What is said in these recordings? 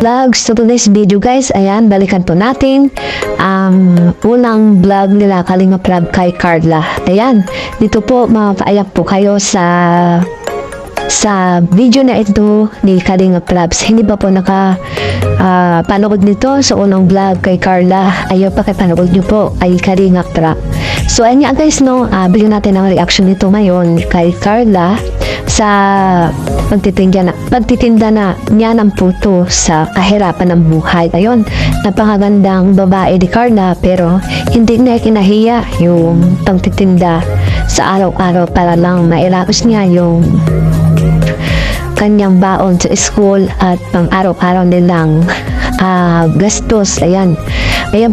Vlogs to today's video guys, ayan, balikan po natin ang unang vlog nila Kalinga Prab kay Carla. Ayan, dito po mapaayak po kayo sa video na ito ni Kalinga Prabs. Hindi pa po panood nito sa unang vlog kay Carla, ayaw pa kay panood nyo po ay Kalinga Prab. So ayan nga guys, no, bigyan natin ang reaction nito ngayon kay Carla sa pagtitinda na niya ng puto sa kahirapan ng buhay. Ayun, napakagandang babae ni Carla pero hindi na kinahiya yung pagtitinda sa araw-araw para lang mailapos niya yung kanyang baon sa school at pang araw-araw nilang gastos. Ayan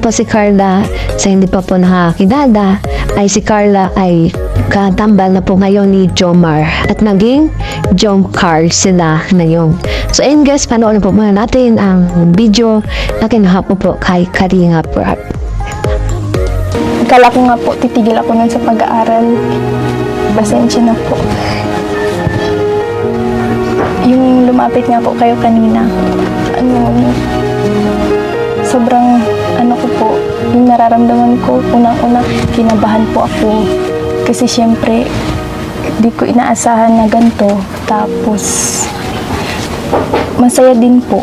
po si Carla. Sa hindi pa po nakakilala ay si Carla ay katambal na po ngayon ni Jomar at naging Jomcar sila ngayon. So ayun guys, panoorin po muna natin ang video na kinuha po kay Kalinga Prab. Akala ko nga po titigil ako nun sa pag-aaral. Pasensya na po. Yung lumapit nga po kayo kanina, sobrang ko po, yung nararamdaman ko, unang-una kinabahan po ako. Kasi syempre, di ko inaasahan na ganito. Tapos, masaya din po.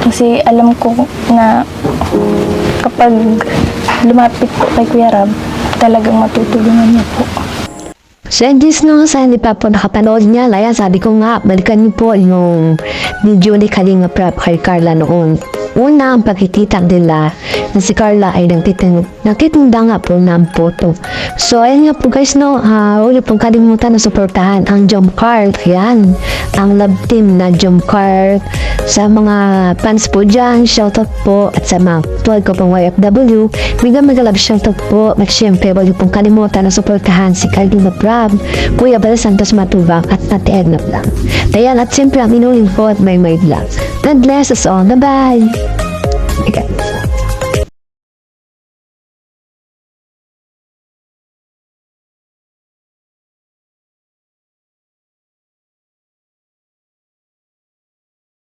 Kasi alam ko na kapag lumapit po kay Kuya Rab, talagang matutulungan niya po. So no, sa hindi pa po nakapanood niya, ayan, sabi ko nga, balikan niyo po yung video ni Kalinga Prab kay Carla noon. Una, ang pagkikita nila na si Carla ay nagtitinda nga po ng puto. So, ayan nga po guys, no, huwag pong kalimutan na suportahan ang Jomcar. Ayan, ang love team na Jomcar. Sa mga fans po dyan, shoutout po. At sa mga tuwag ko pong YFW, mega love shoutout po. At syempre, huwag pong kalimutan na suportahan si Kalinga Prab, Kuya Bal Santos Matubang at Ate Edna Vlog. Ayan, at syempre ang inuling po at may vlog. God bless us all. Bye-bye! Okay.